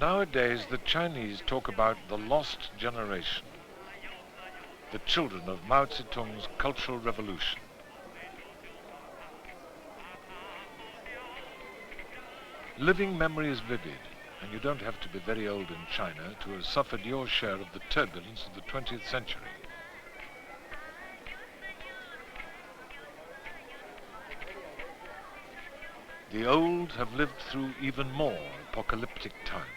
Nowadays, the Chinese talk about the lost generation, the children of Mao Zedong's Cultural Revolution. Living memory is vivid, and you don't have to be very old in China to have suffered your share of the turbulence of the 20th century. The old have lived through even more apocalyptic times.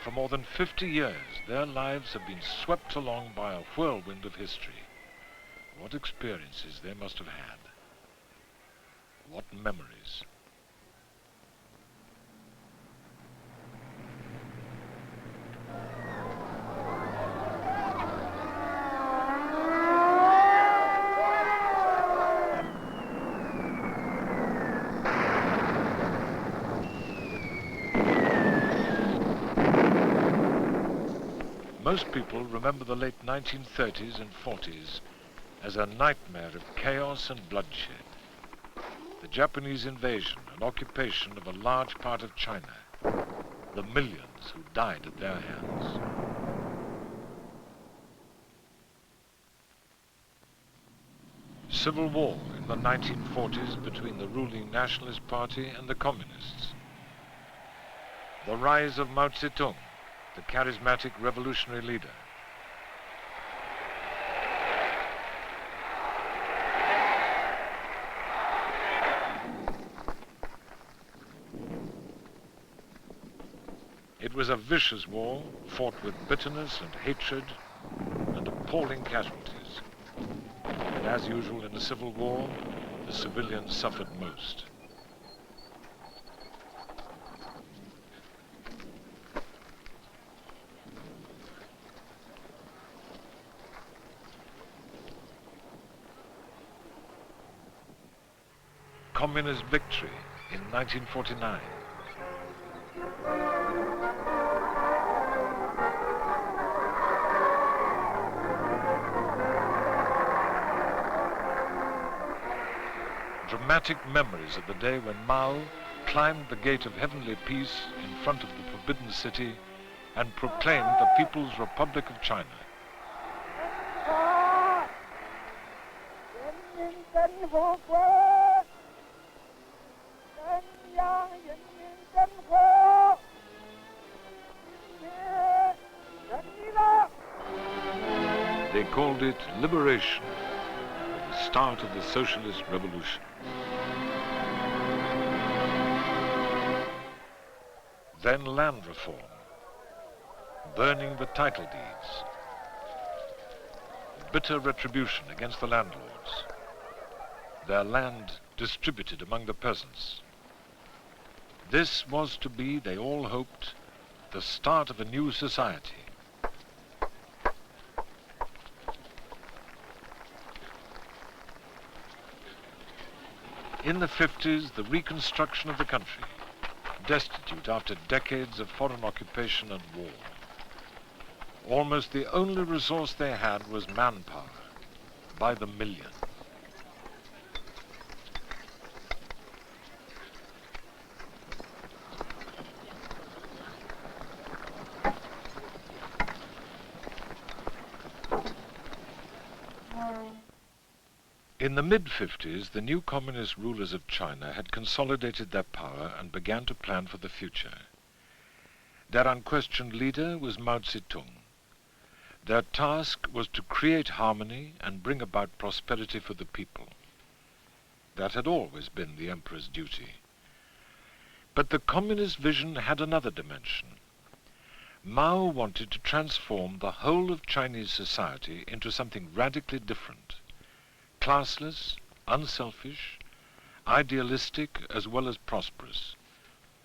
For more than 50 years, their lives have been swept along by a whirlwind of history. What experiences they must have had. What memories. Most people remember the late 1930s and 40s as a nightmare of chaos and bloodshed. The Japanese invasion and occupation of a large part of China, the millions who died at their hands. Civil war in the 1940s between the ruling Nationalist Party and the Communists. The rise of Mao Zedong, the charismatic revolutionary leader. It was a vicious war, fought with bitterness and hatred and appalling casualties. And as usual in a civil war, the civilians suffered most. Communist victory in 1949. Dramatic memories of the day when Mao climbed the gate of heavenly peace in front of the Forbidden City and proclaimed the People's Republic of China. They called it liberation, the start of the socialist revolution. Then land reform, burning the title deeds, bitter retribution against the landlords, their land distributed among the peasants. This was to be, they all hoped, the start of a new society. In the 50s, the reconstruction of the country, destitute after decades of foreign occupation and war. Almost the only resource they had was manpower, by the million. In the mid-50s, the new communist rulers of China had consolidated their power and began to plan for the future. Their unquestioned leader was Mao Zedong. Their task was to create harmony and bring about prosperity for the people. That had always been the emperor's duty. But the communist vision had another dimension. Mao wanted to transform the whole of Chinese society into something radically different. Classless, unselfish, idealistic as well as prosperous.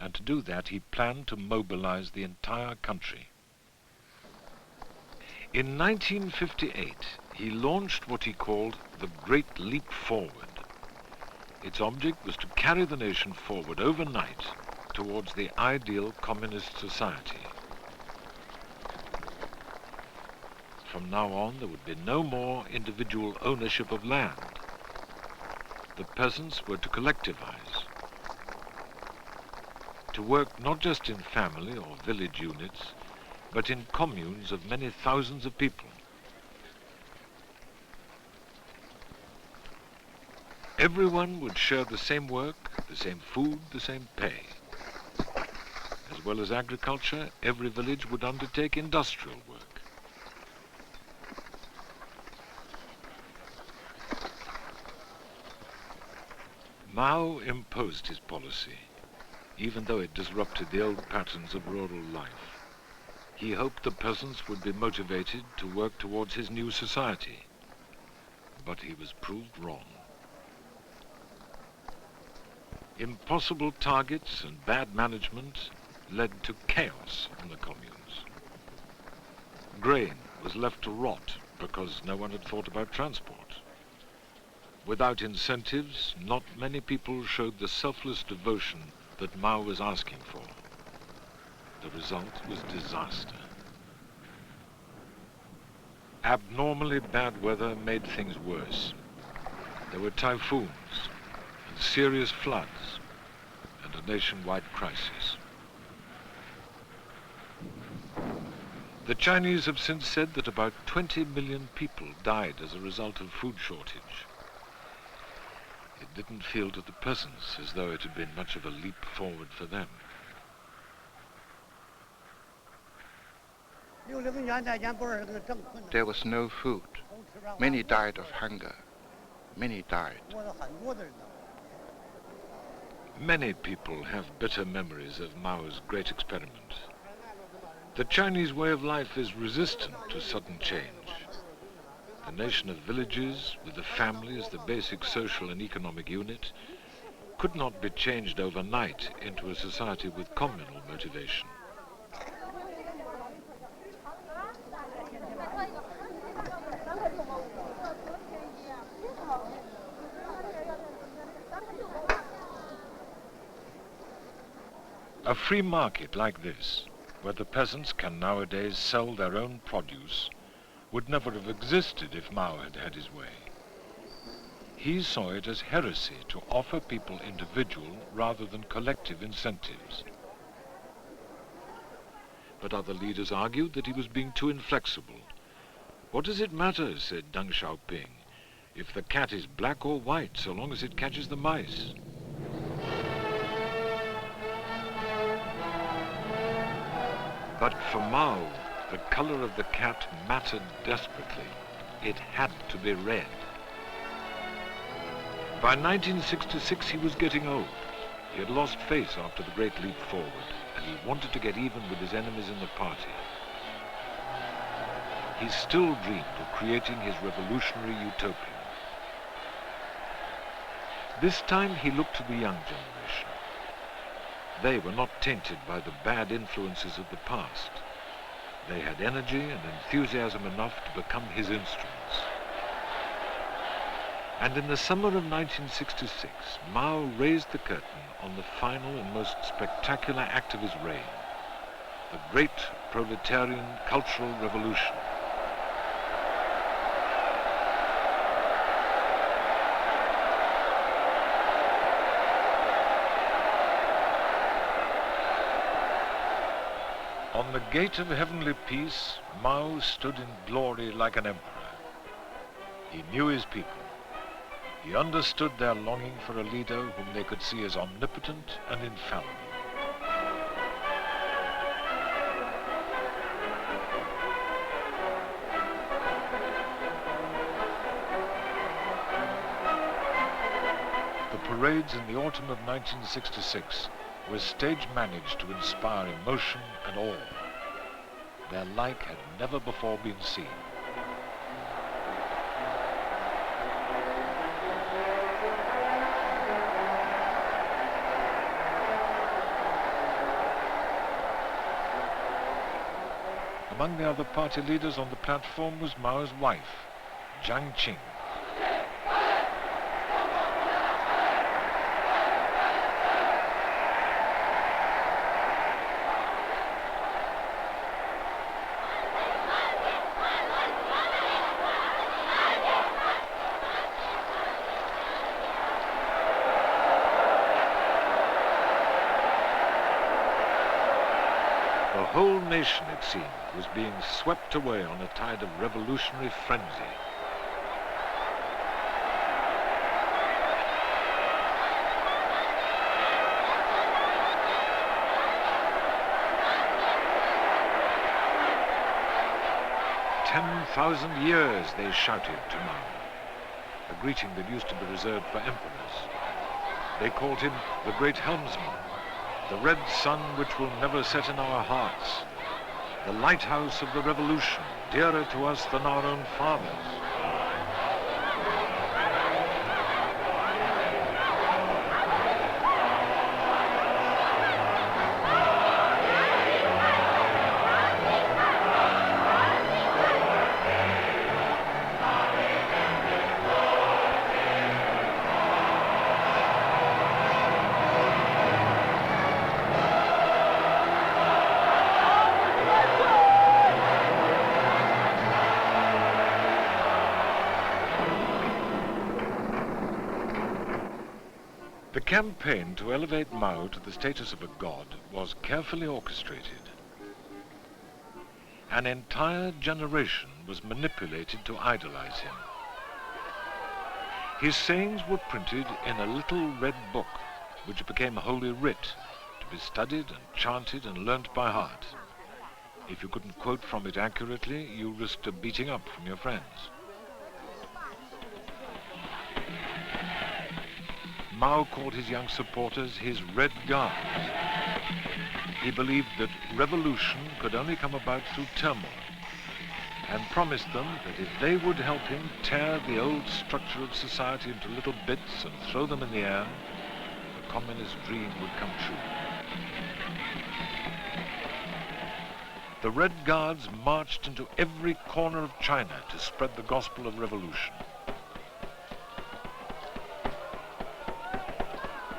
And to do that, he planned to mobilize the entire country. In 1958, he launched what he called the Great Leap Forward. Its object was to carry the nation forward overnight towards the ideal communist society. From now on, there would be no more individual ownership of land. The peasants were to collectivize. to work not just in family or village units, but in communes of many thousands of people. Everyone would share the same work, the same food, the same pay. As well as agriculture, every village would undertake industrial work. Mao imposed his policy, even though it disrupted the old patterns of rural life. He hoped the peasants would be motivated to work towards his new society, but he was proved wrong. Impossible targets and bad management led to chaos in the communes. Grain was left to rot because no one had thought about transport. Without incentives, not many people showed the selfless devotion that Mao was asking for. The result was disaster. Abnormally bad weather made things worse. There were typhoons and serious floods and a nationwide crisis. The Chinese have since said that about 20 million people died as a result of food shortage. It didn't feel to the peasants as though it had been much of a leap forward for them. There was no food. Many died of hunger. Many died. Many people have bitter memories of Mao's great experiment. The Chinese way of life is resistant to sudden change. The nation of villages, with the family as the basic social and economic unit, could not be changed overnight into a society with communal motivation. A free market like this, where the peasants can nowadays sell their own produce, would never have existed if Mao had had his way. He saw it as heresy to offer people individual rather than collective incentives. But other leaders argued that he was being too inflexible. What does it matter, said Deng Xiaoping, if the cat is black or white, so long as it catches the mice? But for Mao, the color of the cat mattered desperately. It had to be red. By 1966, he was getting old. He had lost face after the Great Leap Forward, and he wanted to get even with his enemies in the party. He still dreamed of creating his revolutionary utopia. This time, he looked to the young generation. They were not tainted by the bad influences of the past. They had energy and enthusiasm enough to become his instruments. And in the summer of 1966, Mao raised the curtain on the final and most spectacular act of his reign, the great proletarian cultural revolution. On the gate of heavenly peace, Mao stood in glory like an emperor. He knew his people. He understood their longing for a leader whom they could see as omnipotent and infallible. The parades in the autumn of 1966 were stage-managed to inspire emotion and awe. Their like had never before been seen. Among the other party leaders on the platform was Mao's wife, Jiang Qing. whole nation, it seemed, was being swept away on a tide of revolutionary frenzy. "10,000 years," they shouted to Mao, a greeting that used to be reserved for emperors. They called him the great helmsman, the red sun which will never set in our hearts, the lighthouse of the revolution, dearer to us than our own fathers. The campaign to elevate Mao to the status of a god was carefully orchestrated. An entire generation was manipulated to idolize him. His sayings were printed in a little red book, which became Holy Writ, to be studied and chanted and learnt by heart. If you couldn't quote from it accurately, you risked a beating up from your friends. Mao called his young supporters his Red Guards. He believed that revolution could only come about through turmoil, and promised them that if they would help him tear the old structure of society into little bits and throw them in the air, the communist dream would come true. The Red Guards marched into every corner of China to spread the gospel of revolution.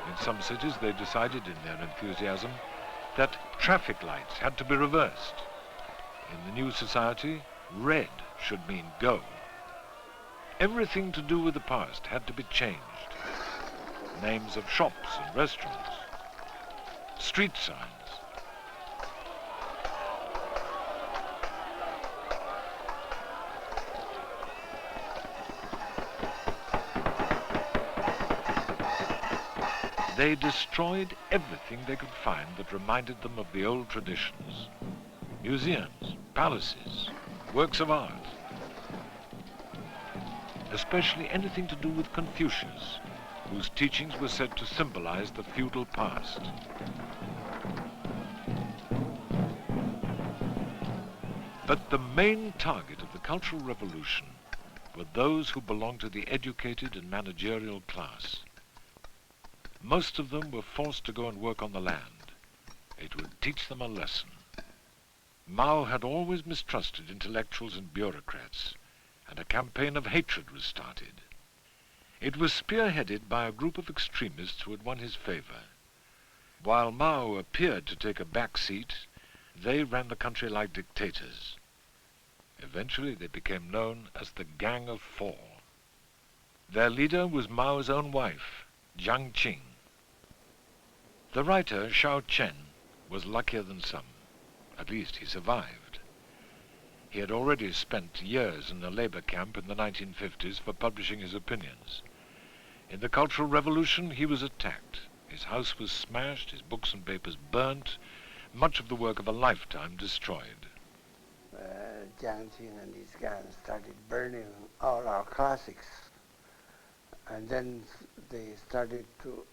In some cities, they decided in their enthusiasm that traffic lights had to be reversed. In the new society, red should mean go. Everything to do with the past had to be changed. Names of shops and restaurants, street signs. They destroyed everything they could find that reminded them of the old traditions. Museums, palaces, works of art. Especially anything to do with Confucius, whose teachings were said to symbolize the feudal past. But the main target of the Cultural Revolution were those who belonged to the educated and managerial class. Most of them were forced to go and work on the land. It would teach them a lesson. Mao had always mistrusted intellectuals and bureaucrats, and a campaign of hatred was started. It was spearheaded by a group of extremists who had won his favor. While Mao appeared to take a back seat, they ran the country like dictators. Eventually they became known as the Gang of Four. Their leader was Mao's own wife, Jiang Qing. The writer, Xiao Chen, was luckier than some. At least he survived. He had already spent years in a labor camp in the 1950s for publishing his opinions. In the Cultural Revolution, he was attacked. His house was smashed, his books and papers burnt, much of the work of a lifetime destroyed. Jiang Qing and his gang started burning all our classics. And then they started to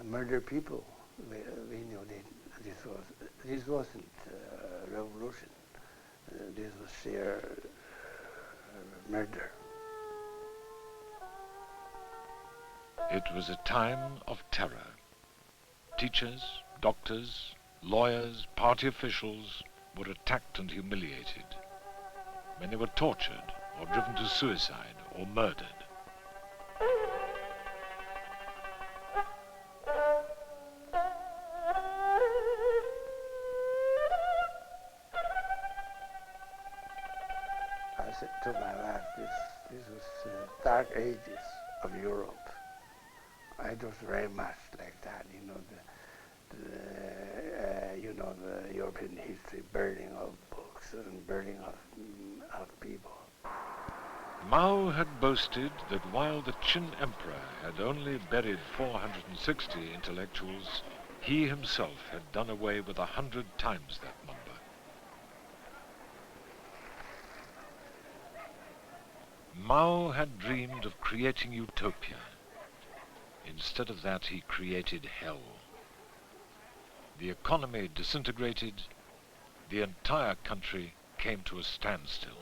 murder people. We knew that this wasn't revolution. This was sheer murder. It was a time of terror. Teachers, doctors, lawyers, party officials were attacked and humiliated. Many were tortured or driven to suicide or murdered. I said to my wife, this was dark ages of Europe. It was very much like that, the European history, burning of books and burning of people. Mao had boasted that while the Qin emperor had only buried 460 intellectuals, he himself had done away with 100 times that number. Mao had dreamed of creating utopia. Instead of that, he created hell. The economy disintegrated. The entire country came to a standstill.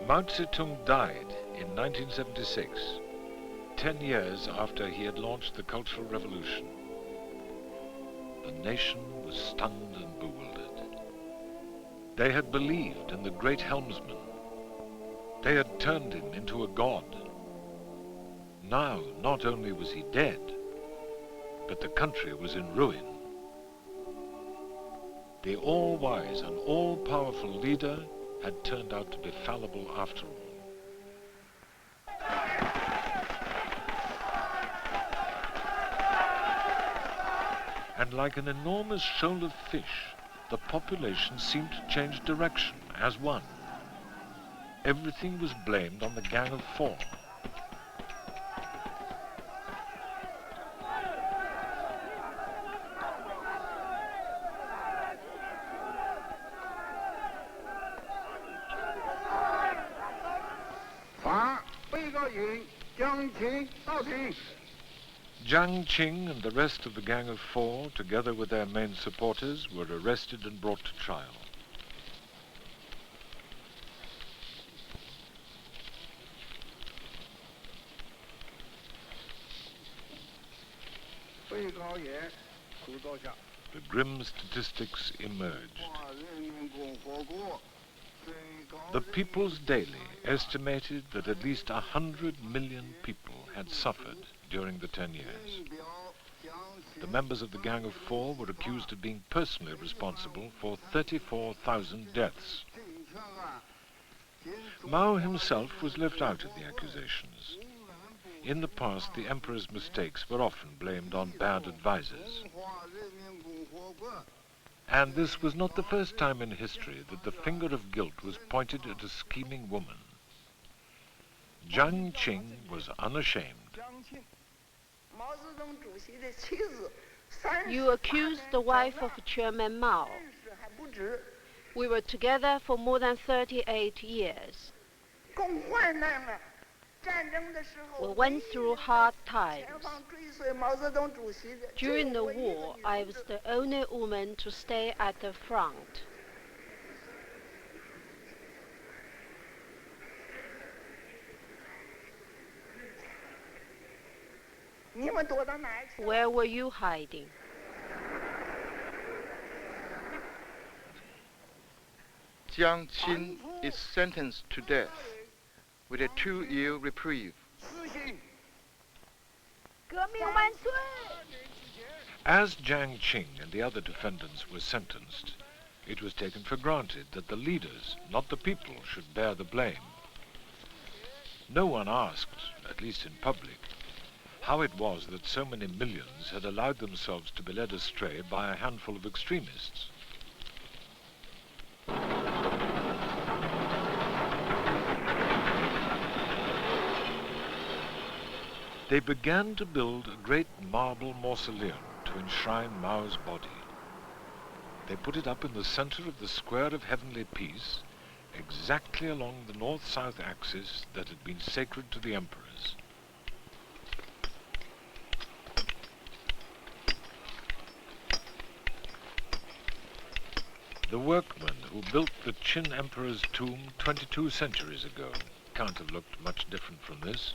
Mao Zedong died in 1976, 10 years after he had launched the Cultural Revolution. The nation was stunned and bewildered. They had believed in the great helmsman. They had turned him into a god. Now, not only was he dead, but the country was in ruin. The all-wise and all-powerful leader had turned out to be fallible after all. And like an enormous shoal of fish, the population seemed to change direction as one. Everything was blamed on the Gang of Four. Jiang Qing and the rest of the Gang of Four, together with their main supporters, were arrested and brought to trial. The grim statistics emerged. The People's Daily estimated that at least 100 million people had suffered during the 10 years. The members of the Gang of Four were accused of being personally responsible for 34,000 deaths. Mao himself was left out of the accusations. In the past, the emperor's mistakes were often blamed on bad advisors. And this was not the first time in history that the finger of guilt was pointed at a scheming woman. Jiang Qing was unashamed. You accused the wife of Chairman Mao. We were together for more than 38 years. We went through hard times. During the war, I was the only woman to stay at the front. Where were you hiding? Jiang Qin is sentenced to death with a 2-year reprieve. As Jiang Qing and the other defendants were sentenced, it was taken for granted that the leaders, not the people, should bear the blame. No one asked, at least in public, how it was that so many millions had allowed themselves to be led astray by a handful of extremists. They began to build a great marble mausoleum to enshrine Mao's body. They put it up in the center of the square of heavenly peace, exactly along the north-south axis that had been sacred to the emperors. The workmen who built the Qin emperor's tomb 22 centuries ago can't have looked much different from this.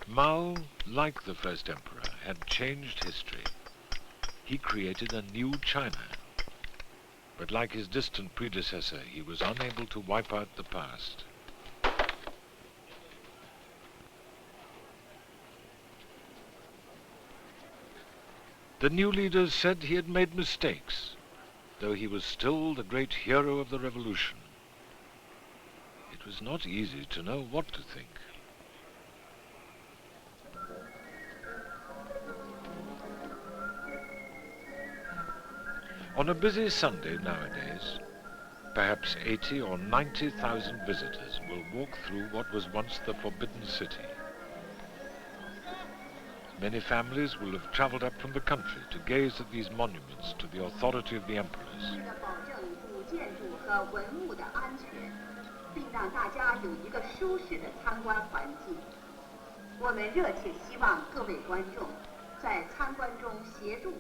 Mao, like the first emperor, had changed history. He created a new China. But like his distant predecessor, he was unable to wipe out the past. The new leaders said he had made mistakes, though he was still the great hero of the revolution. It was not easy to know what to think. On a busy Sunday nowadays, perhaps 80 or 90,000 visitors will walk through what was once the Forbidden City. Many families will have traveled up from the country to gaze at these monuments to the authority of the emperors.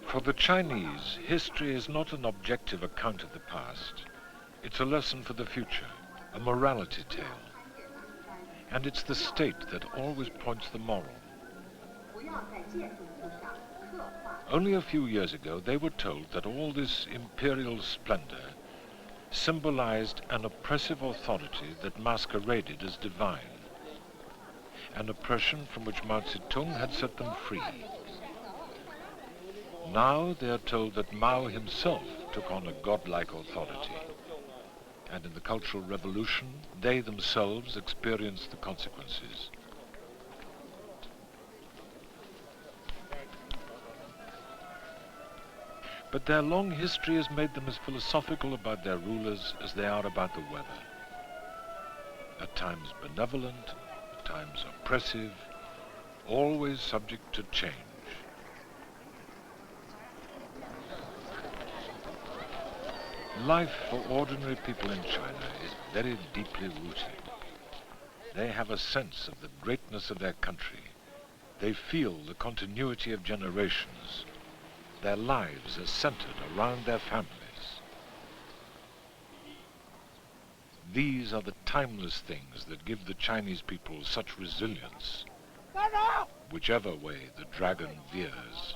For the Chinese, history is not an objective account of the past. It's a lesson for the future, a morality tale. And it's the state that always points the moral. Only a few years ago, they were told that all this imperial splendor symbolized an oppressive authority that masqueraded as divine, an oppression from which Mao Zedong had set them free. Now they are told that Mao himself took on a godlike authority, and in the Cultural Revolution, they themselves experienced the consequences. But their long history has made them as philosophical about their rulers as they are about the weather. At times benevolent, at times oppressive, always subject to change. Life for ordinary people in China is very deeply rooted. They have a sense of the greatness of their country. They feel the continuity of generations. Their lives are centered around their families. These are the timeless things that give the Chinese people such resilience, whichever way the dragon veers.